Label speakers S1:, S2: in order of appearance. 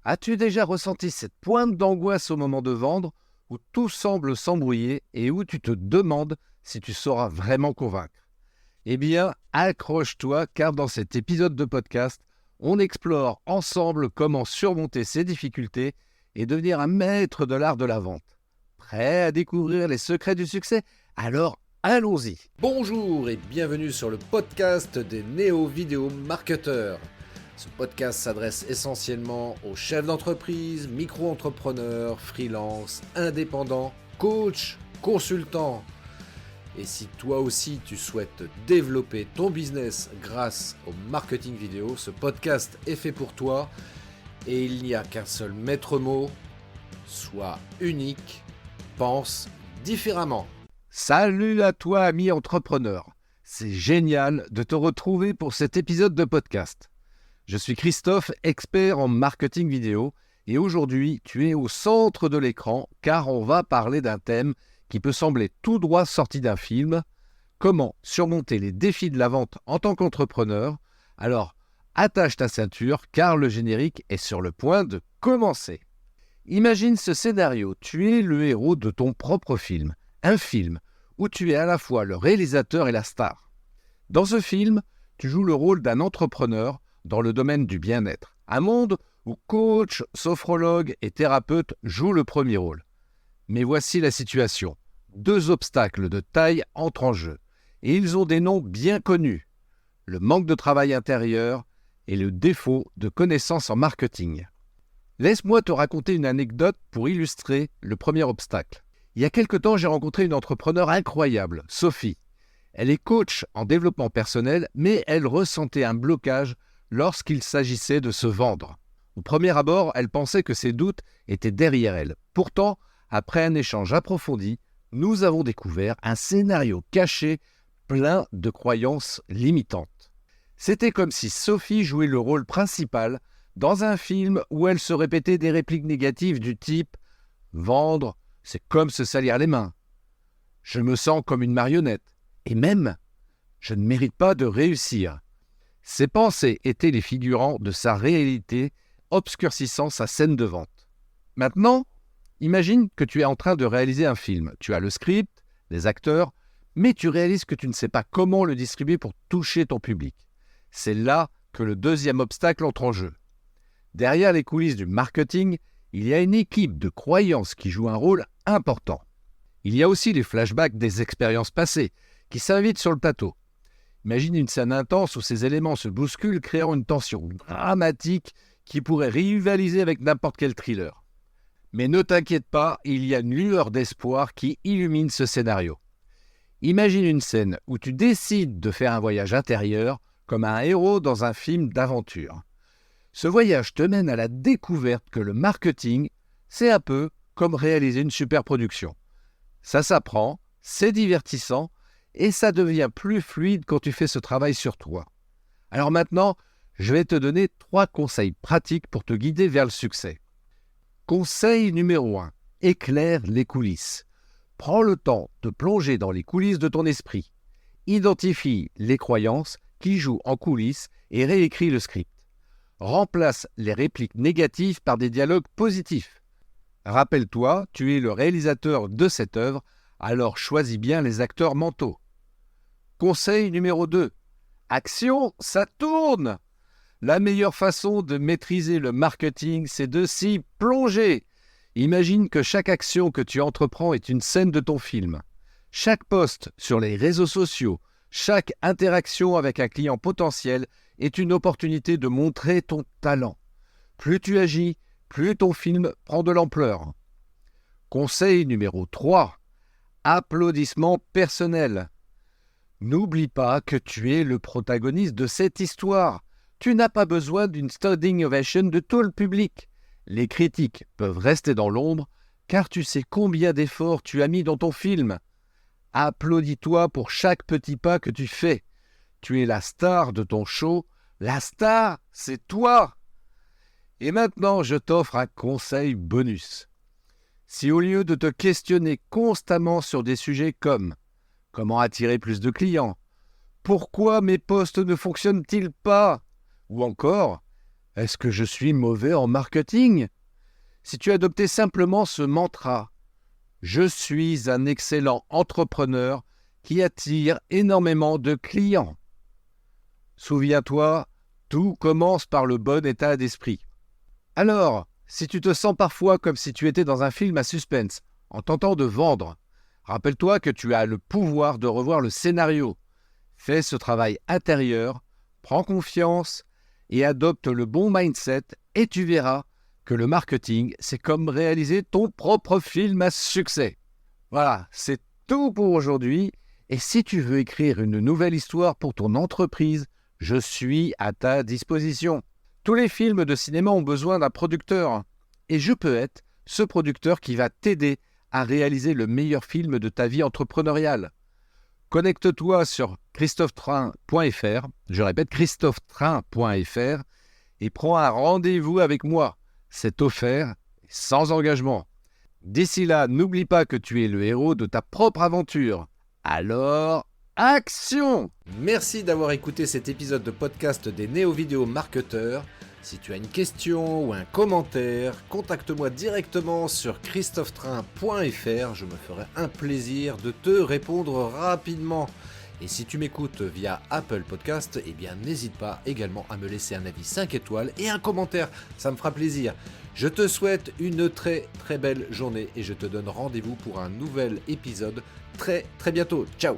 S1: As-tu déjà ressenti cette pointe d'angoisse au moment de vendre, où tout semble s'embrouiller et où tu te demandes si tu sauras vraiment convaincre? Eh bien, accroche-toi car dans cet épisode de podcast, on explore ensemble comment surmonter ces difficultés et devenir un maître de l'art de la vente. Prêt à découvrir les secrets du succès? Alors, allons-y! Bonjour et bienvenue sur le podcast des néo-vidéo marketeurs. Ce podcast s'adresse essentiellement aux chefs d'entreprise, micro-entrepreneurs, freelance, indépendants, coachs, consultants. Et si toi aussi tu souhaites développer ton business grâce au marketing vidéo, ce podcast est fait pour toi et il n'y a qu'un seul maître mot: sois unique, pense différemment. Salut à toi ami entrepreneur, c'est génial de te retrouver pour cet épisode de podcast. Je suis Christophe, expert en marketing vidéo, et aujourd'hui, tu es au centre de l'écran car on va parler d'un thème qui peut sembler tout droit sorti d'un film: comment surmonter les défis de la vente en tant qu'entrepreneur. Alors, attache ta ceinture car le générique est sur le point de commencer. Imagine ce scénario, tu es le héros de ton propre film, un film où tu es à la fois le réalisateur et la star. Dans ce film, tu joues le rôle d'un entrepreneur dans le domaine du bien-être, un monde où coach, sophrologue et thérapeute jouent le premier rôle. Mais voici la situation. Deux obstacles de taille entrent en jeu, et ils ont des noms bien connus: le manque de travail intérieur et le défaut de connaissances en marketing. Laisse-moi te raconter une anecdote pour illustrer le premier obstacle. Il y a quelque temps, j'ai rencontré une entrepreneure incroyable, Sophie. Elle est coach en développement personnel, mais elle ressentait un blocage lorsqu'il s'agissait de se vendre. Au premier abord, elle pensait que ses doutes étaient derrière elle. Pourtant, après un échange approfondi, nous avons découvert un scénario caché plein de croyances limitantes. C'était comme si Sophie jouait le rôle principal dans un film où elle se répétait des répliques négatives du type « Vendre, c'est comme se salir les mains. Je me sens comme une marionnette. Et même, je ne mérite pas de réussir. » Ces pensées étaient les figurants de sa réalité, obscurcissant sa scène de vente. Maintenant, imagine que tu es en train de réaliser un film. Tu as le script, les acteurs, mais tu réalises que tu ne sais pas comment le distribuer pour toucher ton public. C'est là que le deuxième obstacle entre en jeu. Derrière les coulisses du marketing, il y a une équipe de croyances qui joue un rôle important. Il y a aussi les flashbacks des expériences passées qui s'invitent sur le plateau. Imagine une scène intense où ces éléments se bousculent, créant une tension dramatique qui pourrait rivaliser avec n'importe quel thriller. Mais ne t'inquiète pas, il y a une lueur d'espoir qui illumine ce scénario. Imagine une scène où tu décides de faire un voyage intérieur comme un héros dans un film d'aventure. Ce voyage te mène à la découverte que le marketing, c'est un peu comme réaliser une superproduction. Ça s'apprend, c'est divertissant, et ça devient plus fluide quand tu fais ce travail sur toi. Alors maintenant, je vais te donner 3 conseils pratiques pour te guider vers le succès. Conseil numéro 1. Éclaire les coulisses. Prends le temps de plonger dans les coulisses de ton esprit. Identifie les croyances qui jouent en coulisses et réécris le script. Remplace les répliques négatives par des dialogues positifs. Rappelle-toi, tu es le réalisateur de cette œuvre, alors choisis bien les acteurs mentaux. Conseil numéro 2. Action, ça tourne! La meilleure façon de maîtriser le marketing, c'est de s'y plonger. Imagine que chaque action que tu entreprends est une scène de ton film. Chaque post sur les réseaux sociaux, chaque interaction avec un client potentiel est une opportunité de montrer ton talent. Plus tu agis, plus ton film prend de l'ampleur. Conseil numéro 3. Applaudissements personnels. N'oublie pas que tu es le protagoniste de cette histoire. Tu n'as pas besoin d'une standing ovation de tout le public. Les critiques peuvent rester dans l'ombre car tu sais combien d'efforts tu as mis dans ton film. Applaudis-toi pour chaque petit pas que tu fais. Tu es la star de ton show. La star, c'est toi! Et maintenant, je t'offre un conseil bonus. Si au lieu de te questionner constamment sur des sujets comme comment attirer plus de clients, pourquoi mes posts ne fonctionnent-ils pas, ou encore Est-ce que je suis mauvais en marketing? Si tu adoptais simplement ce mantra, je suis un excellent entrepreneur qui attire énormément de clients. Souviens-toi, tout commence par le bon état d'esprit. Alors, si tu te sens parfois comme si tu étais dans un film à suspense, en tentant de vendre, rappelle-toi que tu as le pouvoir de revoir le scénario. Fais ce travail intérieur, prends confiance et adopte le bon mindset et tu verras que le marketing, c'est comme réaliser ton propre film à succès. Voilà, c'est tout pour aujourd'hui. Et si tu veux écrire une nouvelle histoire pour ton entreprise, je suis à ta disposition. Tous les films de cinéma ont besoin d'un producteur. Et je peux être ce producteur qui va t'aider à réaliser le meilleur film de ta vie entrepreneuriale. Connecte-toi sur christophetrain.fr, je répète christophetrain.fr, et prends un rendez-vous avec moi. C'est offert, sans engagement. D'ici là, n'oublie pas que tu es le héros de ta propre aventure. Alors, action! Merci d'avoir écouté cet épisode de podcast des Néo-Vidéo Marketeurs. Si tu as une question ou un commentaire, contacte-moi directement sur christophetrain.fr. Je me ferai un plaisir de te répondre rapidement. Et si tu m'écoutes via Apple Podcast, eh bien n'hésite pas également à me laisser un avis 5 étoiles et un commentaire, ça me fera plaisir. Je te souhaite une très très belle journée et je te donne rendez-vous pour un nouvel épisode très très bientôt. Ciao!